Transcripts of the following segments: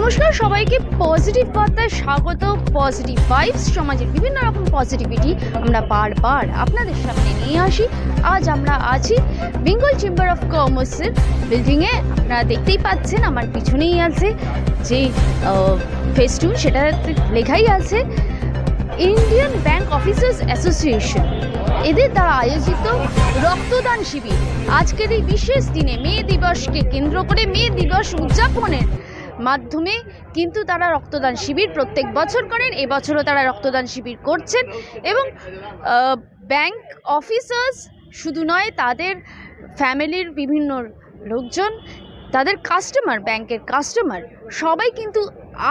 নমস্কার সবাইকে, পজিটিভ বার্তায় স্বাগত। পজিটিভ ভাইবস, সমাজের বিভিন্ন রকম পজিটিভিটি আমরা বারবার আপনাদের সামনে নিয়ে আসি। আজ আমরা আছি বেঙ্গল চেম্বার অফ কমার্সের বিল্ডিংয়ে। আপনারা দেখতেই পাচ্ছেন আমার পিছনেই আছে যে ফেস্টুন, সেটাতে লেখাই আছে ইন্ডিয়ান ব্যাংক অফিসার্স অ্যাসোসিয়েশন। এদের দ্বারা আয়োজিত রক্তদান শিবির। আজকের এই বিশেষ দিনে মে দিবসকে কেন্দ্র করে মে দিবস উদযাপনের মাধ্যমে কিন্তু তারা রক্তদান শিবির প্রত্যেক বছর করেন। এবছরও তারা রক্তদান শিবির করছেন এবং ব্যাংক অফিসার্স শুধু নয়, তাদের ফ্যামিলির বিভিন্ন লোকজন, তাদের কাস্টমার, ব্যাংকের কাস্টমার সবাই কিন্তু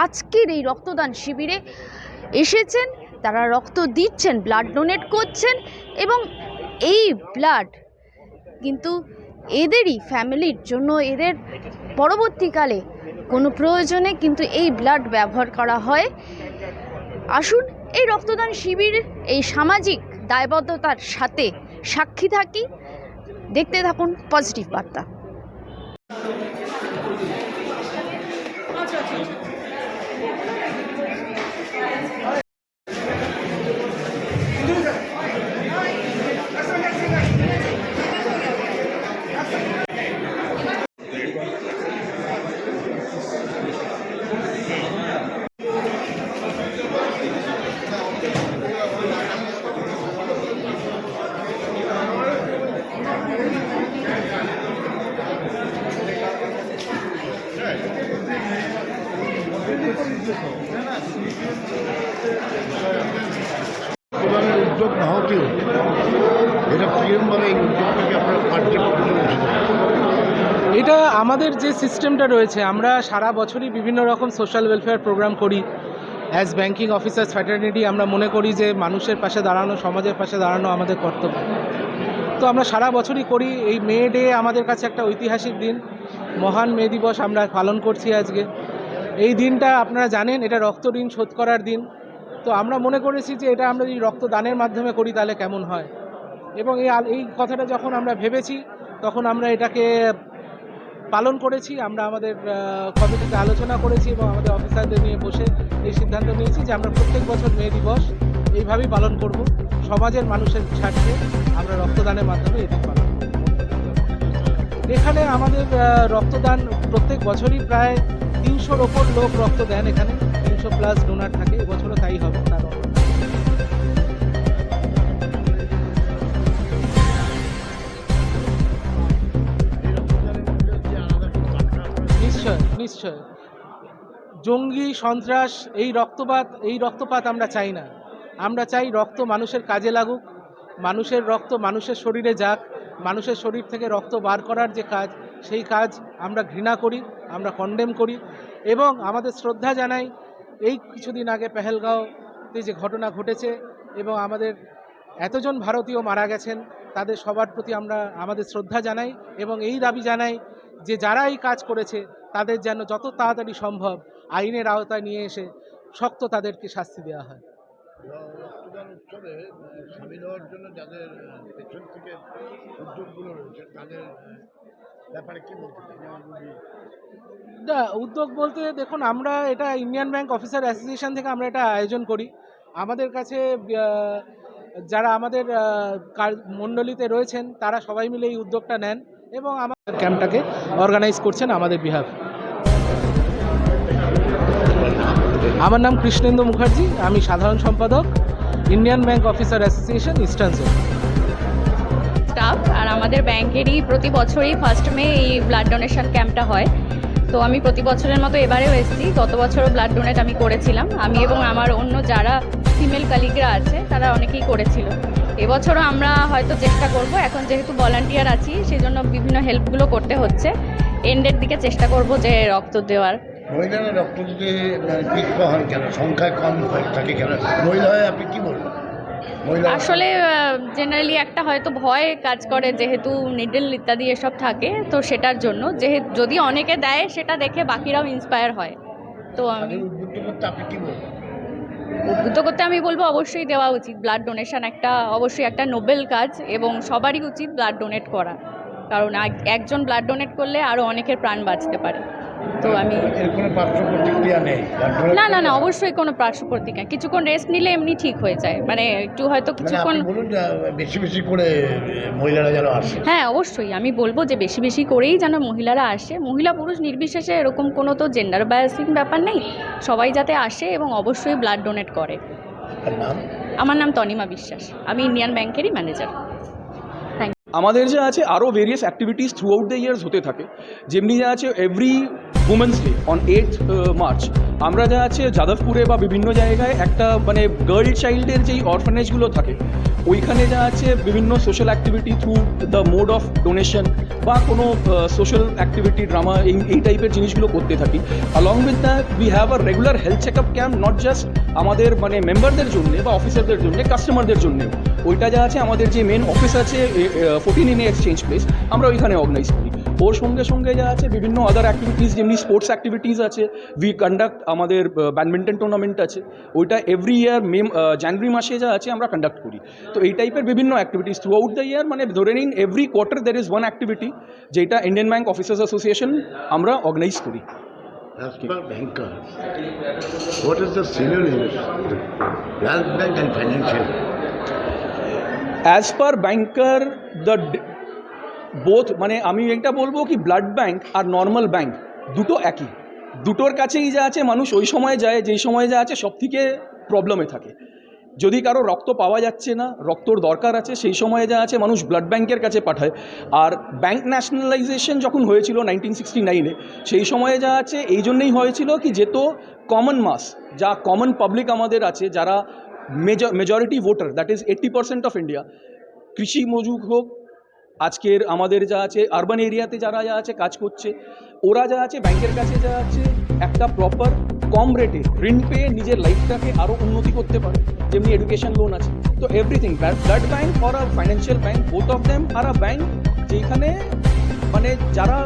আজকের এই রক্তদান শিবিরে এসেছেন। তারা রক্ত দিচ্ছেন, ব্লাড ডোনেট করছেন এবং এই ব্লাড কিন্তু এদেরই ফ্যামিলির জন্য, এদের পরবর্তীকালে কোনো প্রয়োজনে কিন্তু এই ব্লাড ব্যবহার করা হয়। আসুন এই রক্তদান শিবির, এই সামাজিক দায়বদ্ধতার সাথে সাক্ষী থাকি। দেখতে থাকুন পজিটিভ বার্তা। প্রধানের উদ্যোগ না হতেও এটা কিরমভাবে এই উদ্যোগটাকে আপনারা এটা আমাদের যে সিস্টেমটা রয়েছে, আমরা সারা বছরই বিভিন্ন রকম সোশ্যাল ওয়েলফেয়ার প্রোগ্রাম করি। অ্যাজ ব্যাংকিং অফিসার্স ফ্র্যাটার্নিটি আমরা মনে করি যে মানুষের পাশে দাঁড়ানো, সমাজের পাশে দাঁড়ানো আমাদের কর্তব্য। তো আমরা সারা বছরই করি। এই মে ডে আমাদের কাছে একটা ঐতিহাসিক দিন, মহান মে দিবস আমরা পালন করছি আজকে। এই দিনটা আপনারা জানেন, এটা রক্ত ঋণ শোধ করার দিন। তো আমরা মনে করেছি যে এটা আমরা যদি রক্তদানের মাধ্যমে করি তাহলে কেমন হয়, এবং এই কথাটা যখন আমরা ভেবেছি তখন আমরা এটাকে পালন করেছি। আমরা আমাদের কমিটিতে আলোচনা করেছি এবং আমাদের অফিসারদের নিয়ে বসে এই সিদ্ধান্ত নিয়েছি যে আমরা প্রত্যেক বছর মে দিবস এইভাবেই পালন করব। সমাজের মানুষের স্বার্থে আমরা রক্তদানের মাধ্যমে এটি পালন করব। এখানে আমাদের রক্তদান প্রত্যেক বছরই প্রায় 300-র ওপর লোক রক্ত দেন। এখানে 300+ ডোনার থাকে, এবছরও তাই হবে। কারণ নিশ্চয় জঙ্গি সন্ত্রাস, এই রক্তপাত আমরা চাই না। আমরা চাই রক্ত মানুষের কাজে লাগুক, মানুষের রক্ত মানুষের শরীরে যাক। মানুষের শরীর থেকে রক্ত বার করার যে কাজ, সেই কাজ আমরা ঘৃণা করি, আমরা কন্ডেম করি এবং আমাদের শ্রদ্ধা জানাই। এই কিছুদিন আগে পেহেলগাঁওতে যে ঘটনা ঘটেছে এবং আমাদের এতজন ভারতীয় মারা গেছেন, তাদের সবার প্রতি আমরা আমাদের শ্রদ্ধা জানাই এবং এই দাবি জানাই যে যারা এই কাজ করেছে তাদের যেন যত তাড়াতাড়ি সম্ভব আইনের আওতায় নিয়ে এসে শক্ত তাদেরকে শাস্তি দেওয়া হয়। রক্তদান উৎসবে সামিল হওয়ার জন্য যাদের পেছন থেকে উদ্যোগগুলো রয়েছে তাদের ব্যাপারে কী বলতে চাই? উদ্যোগ বলতে দেখুন, আমরা এটা ইন্ডিয়ান ব্যাংক অফিসার অ্যাসোসিয়েশন থেকে আমরা এটা আয়োজন করি। আমাদের কাছে যারা আমাদের মণ্ডলীতে রয়েছেন তারা সবাই মিলে এই উদ্যোগটা নেন এবং আমাদের ক্যাম্পটাকে অর্গানাইজ করছেন আমাদের বিহাফ। আমার নাম কৃষ্ণেন্দু মুখার্জি, আমি সাধারণ সম্পাদক Indian bank officer association eastern zone staff. আর আমাদের ব্যাংকেরই প্রতি বছরই ফার্স্ট মে এই ব্লাড ডোনেশন ক্যাম্পটা হয়। তো আমি প্রতি বছরের মতো এবারেও এসেছি। গত বছরও ব্লাড ডোনেট আমি করেছিলাম, আমি এবং আমার অন্য যারা ফিমেল কালিগরা আছে তারা অনেকেই করেছিল। এবছরও আমরা হয়তো চেষ্টা করব, এখন যেহেতু ভলান্টিয়ার আছি সেজন্য বিভিন্ন হেল্পগুলো করতে হচ্ছে। এন্ডের দিকে চেষ্টা করব যে রক্ত দেওয়ার। মহিলারা রক্ত দিতে পিছপা হন কেন? সংখ্যায় কম থাকে কেন? মহিলা হয়ে আপনি কী বলবেন? আসলে জেনারেলি একটা হয়তো ভয় কাজ করে, যেহেতু নিডল ইত্যাদি এসব থাকে, তো সেটার জন্য যদি অনেকে দেয় সেটা দেখে বাকিরাও ইন্সপায়ার হয়। তো আমি উদ্বুদ্ধ করতে আপনি কী বলবেন? উদ্বুদ্ধ করতে আমি বলবো অবশ্যই দেওয়া উচিত। ব্লাড ডোনেশন অবশ্যই একটা নোবেল কাজ এবং সবারই উচিত ব্লাড ডোনেট করা, কারণ একজন ব্লাড ডোনেট করলে আরও অনেকের প্রাণ বাঁচতে পারে। তো আমি এর কোনো পার্শ্ব প্রতিক্রিয়া নেই না না না অবশ্যই কোনো পার্শ্ব প্রতিক্রিয়া, কিছুক্ষণ রেস্ট নিলে এমনি ঠিক হয়ে যায়, মানে একটু হয়তো মানে কিছুক্ষণ। আপনি বলুন যে বেশি বেশি করে মহিলারা যেন আসে। হ্যাঁ অবশ্যই আমি বলবো যে বেশি বেশি করেই যেন মহিলারা আসে, মহিলা পুরুষ নির্বিশেষে এরকম কোনো তো জেন্ডার বায়াসিং ব্যাপার নেই, সবাই যাতে আসে এবং অবশ্যই ব্লাড ডোনেট করে। আর নাম? আমার নাম তনিমা বিশ্বাস, আমি ইন্ডিয়ান ব্যাংকেরই ম্যানেজার। আমাদের যা আছে আরও various activities through out the years হতে থাকে, যেমনি যা আছে every women's day on 8th March আমরা যা আছে যাদবপুরে বা বিভিন্ন জায়গায় একটা মানে গার্ল চাইল্ডের যেই অরফানেজগুলো থাকে ওইখানে যা আছে বিভিন্ন social activity through the mode of donation বা কোনো সোশ্যাল অ্যাক্টিভিটি ড্রামা এই টাইপের জিনিসগুলো করতে থাকি। Along with that we have a regular health check up camp, not just আমাদের মানে মেম্বারদের জন্য বা অফিসারদের জন্য, কাস্টমারদের জন্যেও। ওইটা যা আছে আমাদের যে মেন অফিস আছে 14 ইন এক্সচেঞ্জ প্লেস, আমরা ওইখানে অর্গানাইজ করি। ওর সঙ্গে সঙ্গে যা আছে বিভিন্ন আদার অ্যাক্টিভিটিস, যেমনি স্পোর্টস অ্যাক্টিভিটিস আছে, উই কন্ডাক্ট আমাদের ব্যাডমিন্টন টুর্নামেন্ট আছে, ওইটা এভরি ইয়ার জানুয়ারি মাসে যা আছে আমরা কন্ডাক্ট করি। তো এই টাইপের বিভিন্ন activities through out the year, মানে ধরে নিন every quarter there is one activity যেটা ইন্ডিয়ান ব্যাংক অফিসার্স অ্যাসোসিয়েশন আমরা অর্গানাইজ করি। As per banker, what is the synergy Wealth Bank and financial? As per banker the both, মানে আমি এটা বলবো কি ব্লাড ব্যাংক আর নর্মাল ব্যাংক দুটো একই, দুটোর কাছেই যা আছে মানুষ ওই সময় যায় যেই সময় যা আছে সব থেকে প্রবলেমে থাকে। যদি কারো রক্ত পাওয়া যাচ্ছে না, রক্তর দরকার আছে, সেই সময়ে যা আছে মানুষ ব্লাড ব্যাংকের কাছে পাঠায়। আর ব্যাংক ন্যাশনালাইজেশন যখন হয়েছিল 1969-এ, সেই সময়ে যা আছে এই জন্যই হয়েছিল কি যেহেতু কমন মাস, যা কমন পাবলিক আমাদের আছে, যারা majority voter, that is 80% of India, কৃষি মজুর হোক, আজকের আমাদের যা আছে আরবান এরিয়াতে যারা যা আছে কাজ করছে, ওরা যা আছে ব্যাংকের কাছে যা আছে একটা প্রপার কম রেটে ঋণ পেয়ে নিজের লাইফটাকে আরও উন্নতি করতে পারে, যেমনি এডুকেশন লোন আছে। তো everything, blood bank or a financial bank, both of them are a bank যেখানে মানে যারা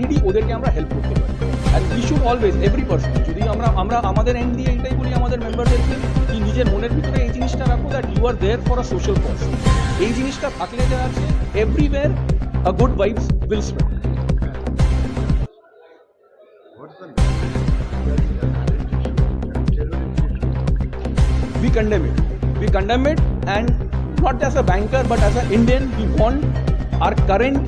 নিডি ওদেরকে আমরা হেল্প করতে পারি। And we should always every person, যদি আমরা আমাদের এন্ড দিয়ে এইটাই বলি আমাদের মেম্বারদেরকে কি নিজের মনের ভিতরে এই জিনিসটা রাখো that you are there for a social cause. এই জিনিসটা থাকলে যা আছে everywhere a good vibes will spread. What is the We condemn it, and not as a banker but as an Indian, we want our current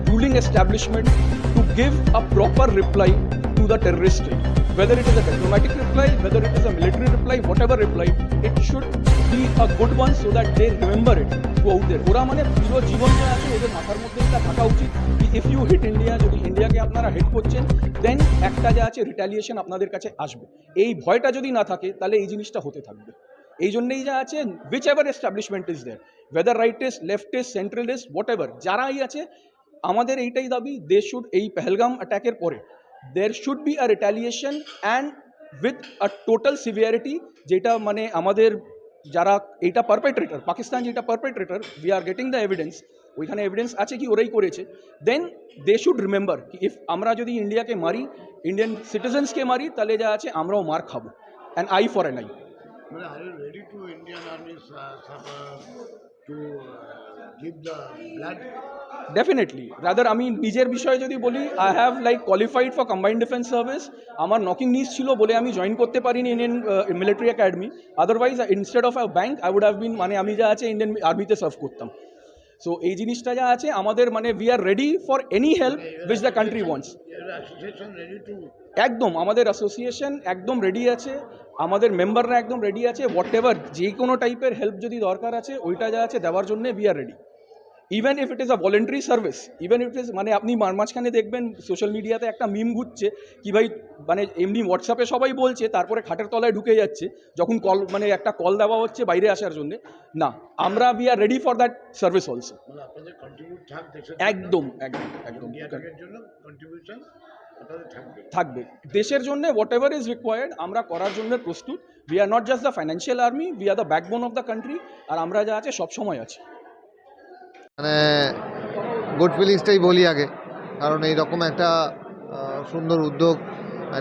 ruling establishment to give a proper reply to the terrorist state. Whether it is a diplomatic reply, whether it is a military reply, whatever reply, it should be a good one so that they remember it throughout their ওরা মানে পুরো জীবন যা আছে ওদের মাথার মধ্যে এটা থাকা উচিত কি ইফ ইউ হিট ইন্ডিয়া, যদি ইন্ডিয়াকে আপনারা হিট করছেন দেন একটা যা আছে রিটালিয়েশন আপনাদের কাছে আসবে। এই ভয়টা যদি না থাকে তাহলে এই জিনিসটা হতে থাকবে। এই জন্যই যা আছে whichever establishment is there, whether rightist, leftist, centralist, whatever যারাই আছে, আমাদের এইটাই দাবি দে শুড, এই পেহেলগাম অ্যাটাকের পরে there should be a retaliation and with a total severity, যেটা মানে আমাদের যারা এইটা পারপেট্রেটর, পাকিস্তান যেটা perpetrator, we are getting the evidence, ওইখানে এভিডেন্স আছে কি ওরাই করেছে, দেন দে শুড রিমেম্বার কি ইফ আমরা যদি ইন্ডিয়াকে মারি, ইন্ডিয়ান সিটিজেন্সকে মারি, তাহলে যা আছে আমরাও মার খাবো, an I for an I. Are you ready to Indian Army to give the blood? Definitely, rather আমি নিজের বিষয়ে যদি বলি, I have like qualified for combined defence service, আমার নকিং নিস ছিল বলে আমি জয়েন করতে পারিনি Indian military academy, otherwise instead of a bank I would have been, মানে আমি যা আছে ইন্ডিয়ান আর্মিতে সার্ভ করতাম। সো এই জিনিসটা যা আছে আমাদের মানে we are ready for any help which the country wants. একদম আমাদের অ্যাসোসিয়েশন একদম রেডি আছে, আমাদের মেম্বাররা একদম রেডি আছে, হোয়াট এভার যে কোনো টাইপের হেল্প যদি দরকার আছে ওইটা যা আছে দেওয়ার জন্য we are ready. Even if it is a voluntary service, even if it is, মানে আপনি মাঝখানে দেখবেন সোশ্যাল মিডিয়াতে একটা মিম ঘুরছে কি ভাই মানে এমনি হোয়াটসঅ্যাপে সবাই বলছে, তারপরে খাটের তলায় ঢুকে যাচ্ছে যখন কল, মানে একটা কল দেওয়া হচ্ছে বাইরে আসার জন্য, না আমরা we are ready for that service also. একদম একদম একদম থাকবে দেশের জন্য, হোয়াট এভার ইজ রিকোয়ার্ড আমরা করার জন্য প্রস্তুত। We are not just the financial army, we are the backbone of the country, আর আমরা যা আছে সবসময় আছি। মানে গুড ফিলিংসটাই বলি আগে, কারণ এইরকম একটা সুন্দর উদ্যোগ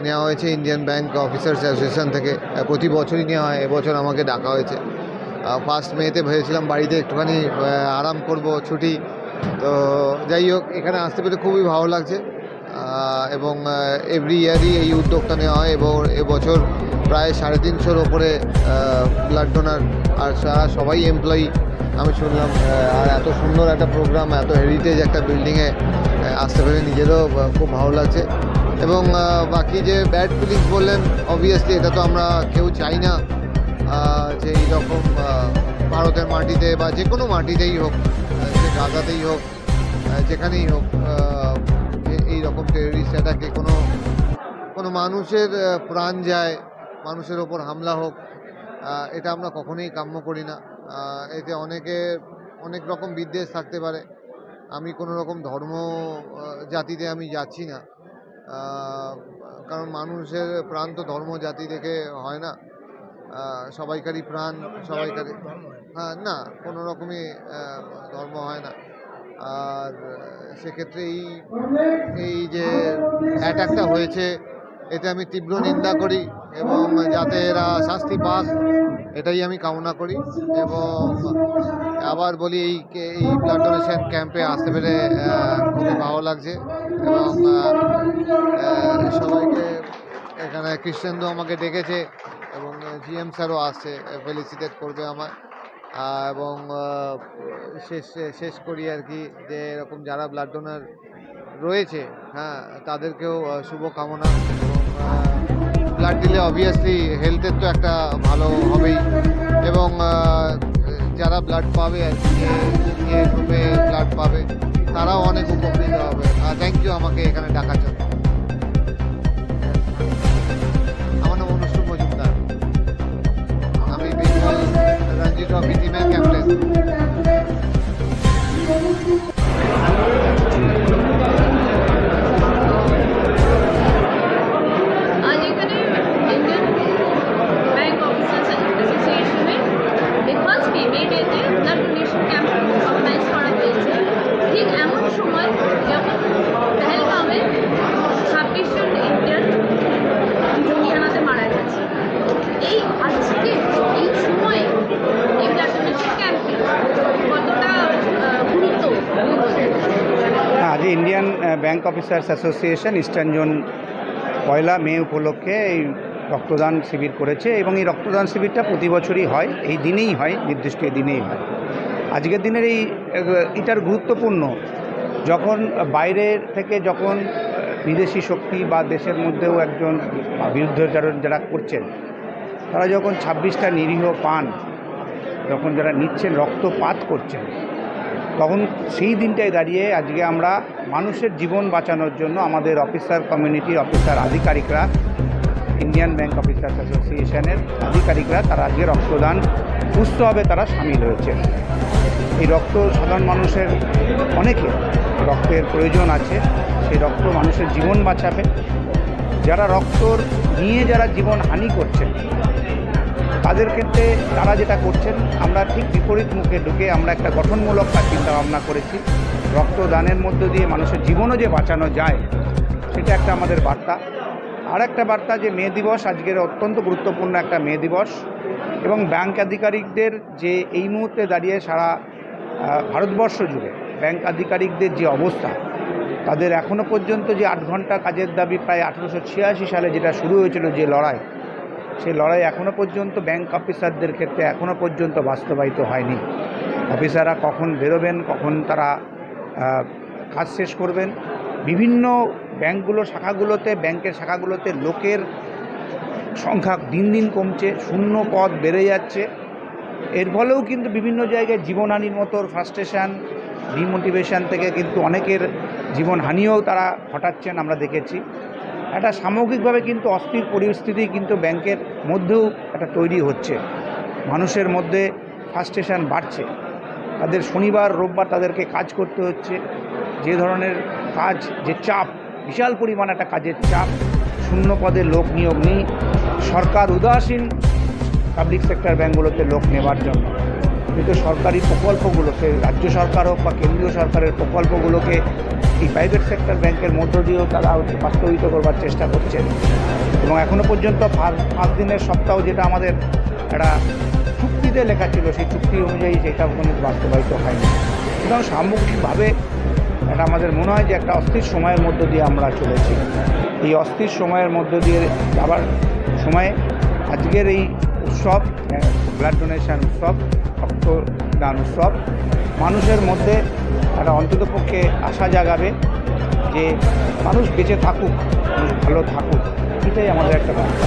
নেওয়া হয়েছে ইন্ডিয়ান ব্যাংক অফিসার্স অ্যাসোসিয়েশন থেকে, প্রতি বছরই নেওয়া হয়, এবছর আমাকে ডাকা হয়েছে। 1 মেতে ভেবেছিলাম বাড়িতে একটুখানি আরাম করব, ছুটি, তো যাই হোক এখানে আসতে পেরে খুবই ভালো লাগছে। এবং এভরি ইয়ারই এই উদ্যোগটা নেওয়া হয় এবং এবছর প্রায় 350-এর ওপরে ব্লাড ডোনার, আর সবাই এমপ্লয়ি আমি শুনলাম। আর এত সুন্দর একটা প্রোগ্রাম, এত হেরিটেজ একটা বিল্ডিংয়ে আসতে পেরে নিজেরও খুব ভালো লাগছে। এবং বাকি যে ব্যাড ফিলিংস বললেন, অবভিয়াসলি এটা তো আমরা কেউ চাই না যে এইরকম ভারতের মাটিতে বা যে কোনো মাটিতেই হোক, যে গাজাতেই হোক, যেখানেই হোক, এইরকম টেররিস্ট অ্যাটাকে কোনো মানুষের প্রাণ যায়, মানুষের ওপর হামলা হোক, এটা আমরা কখনোই কাম্য করি না। এতে অনেক রকম বিদ্বেষ থাকতে পারে। আমি কোনো রকম ধর্ম জাতিতে আমি যাচ্ছি না, কারণ মানুষের প্রাণ তো ধর্ম জাতি দেখে হয় না। সবাইকারই প্রাণ, সবাইকারই, হ্যাঁ, না কোনো রকমই ধর্ম হয় না। আর সেক্ষেত্রে এই যে অ্যাটাকটা হয়েছে, এতে আমি তীব্র নিন্দা করি এবং যাতে এরা শাস্তি পাক এটাই আমি কামনা করি। এবং আবার বলি, এই ব্লাড ডোনেশন ক্যাম্পে আসতে পেরে খুবই ভালো লাগছে। এবং সবাইকে এখানে কৃষ্ণেন্দু আমাকে ডেকেছে এবং জিএম স্যারও আসছে, ফেলিসিটেট করবে আমায়। এবং শেষ করি আর কি, যে এরকম যারা ব্লাড ডোনার রয়েছে, হ্যাঁ, তাদেরকেও শুভকামনা। এবং ব্লাড দিলে অবভিয়াসলি হেলথের তো একটা ভালো হবেই, এবং যারা ব্লাড পাবে আর কি, যে গ্রুপে ব্লাড পাবে, তারাও অনেক উপকৃত হবে। থ্যাংক ইউ আমাকে এখানে ডাকার জন্য। আমার নাম অনুষ্ঠ মজুমদার, আমি বেঙ্গল রঞ্জি ট্রফি টিমের ক্যাপ্টেন। আজ এখানে ইন্ডিয়ান ব্যাংক অফিসার্স অ্যাসোসিয়েশনের বিকজ পেমেন্ট ডেতে ব্লাড ডোনেশন ক্যাম্প অর্গানাইজ করা হয়েছে। ঠিক এমন সময় যখন পেহেলগামে 26 জন ইন্ডিয়ান জঙ্গিহানাতে মারা গেছে, আজকে এই সময়ে এই ব্লাড ডোনেশন ক্যাম্পে কতটা গুরুত্ব? আজ Indian bank officers association eastern zone 1 মে উপলক্ষে এই রক্তদান শিবির করেছে এবং এই রক্তদান শিবিরটা প্রতি বছরই হয়, এই দিনেই হয়, নির্দিষ্ট এই দিনেই হয়। আজকের দিনের এটার গুরুত্বপূর্ণ, যখন বাইরের থেকে যখন বিদেশি শক্তি বা দেশের মধ্যেও একজন বিরুদ্ধাচরণ যারা করছেন, তারা যখন 26টা নিরীহ প্রাণ যখন যারা নিচ্ছেন, রক্তপাত করছেন, তখন সেই দিনটায় দাঁড়িয়ে আজকে আমরা মানুষের জীবন বাঁচানোর জন্য আমাদের অফিসার কমিউনিটির অফিসার আধিকারিকরা, ইন্ডিয়ান ব্যাংক অফিসার্স অ্যাসোসিয়েশনের আধিকারিকরা, তারা আজকে রক্তদান সুস্থভাবে তারা সামিল হয়েছে। এই রক্ত সাধারণ মানুষের অনেকে রক্তের প্রয়োজন আছে, সেই রক্ত মানুষের জীবন বাঁচাবে। যারা রক্ত নিয়ে যারা জীবন হানি করছেন, তাদের ক্ষেত্রে তারা যেটা করছেন, আমরা ঠিক বিপরীত মুখে ঢুকে আমরা একটা গঠনমূলক চিন্তা ভাবনা করেছি। রক্তদানের মধ্য দিয়ে মানুষের জীবনও যে বাঁচানো যায়, সেটা একটা আমাদের বার্তা। আর একটা বার্তা যে মে দিবস, আজকের অত্যন্ত গুরুত্বপূর্ণ একটা মে দিবস, এবং ব্যাংক আধিকারিকদের যে এই মুহূর্তে দাঁড়িয়ে সারা ভারতবর্ষ জুড়ে ব্যাংক আধিকারিকদের যে অবস্থা, তাদের এখনও পর্যন্ত যে 8 ঘন্টা কাজের দাবি প্রায় 1886 সালে যেটা শুরু হয়েছিল যে লড়াই, সেই লড়াই এখনও পর্যন্ত ব্যাংক অফিসারদের ক্ষেত্রে এখনও পর্যন্ত বাস্তবায়িত হয়নি। অফিসাররা কখন বেরোবেন, কখন তারা কাজ শেষ করবেন। বিভিন্ন ব্যাংকের শাখাগুলোতে লোকের সংখ্যা দিন দিন কমছে, শূন্য পদ বেড়ে যাচ্ছে। এর ফলেও কিন্তু বিভিন্ন জায়গায় জীবনহানির মতো ফ্রাস্ট্রেশন, ডিমোটিভেশন থেকে কিন্তু অনেকের জীবনহানিও তারা ঘটাচ্ছেন, আমরা দেখেছি। একটা সামগ্রিকভাবে কিন্তু অস্থির পরিস্থিতি কিন্তু ব্যাংকের মধ্যেও একটা তৈরি হচ্ছে। মানুষের মধ্যে ফ্রাস্ট্রেশন বাড়ছে, তাদের শনিবার রোববার তাদেরকে কাজ করতে হচ্ছে, যে ধরনের কাজ, যে চাপ, বিশাল পরিমাণ একটা কাজের চাপ, শূন্য পদে লোক নিয়োগ নেই, সরকার উদাসীন পাবলিক সেক্টর ব্যাঙ্কগুলোতে লোক নেওয়ার জন্য। কিন্তু সরকারি প্রকল্পগুলোকে, রাজ্য সরকার হোক বা কেন্দ্রীয় সরকারের প্রকল্পগুলোকে এই প্রাইভেট সেক্টর ব্যাংকের মধ্য দিয়েও তারা বাস্তবিত করবার চেষ্টা করছেন। এবং এখনও পর্যন্ত 5 দিনের সপ্তাহ যেটা আমাদের একটা চুক্তিতে লেখা ছিল, সেই চুক্তি অনুযায়ী সেটা কোনো বাস্তবায়িত হয়নি। সুতরাং সামগ্রিকভাবে এটা আমাদের মনে হয় যে একটা অস্থির সময়ের মধ্য দিয়ে আমরা চলেছি। এই অস্থির সময়ের মধ্য দিয়ে যাবার সময়ে আজকের এই উৎসব, ব্লাড ডোনেশন উৎসব, রক্তদান উৎসব মানুষের মধ্যে একটা অন্ততপক্ষে আশা জাগাবে যে মানুষ বেঁচে থাকুক, মানুষ ভালো থাকুক, এটাই আমাদের একটা ব্যাপার।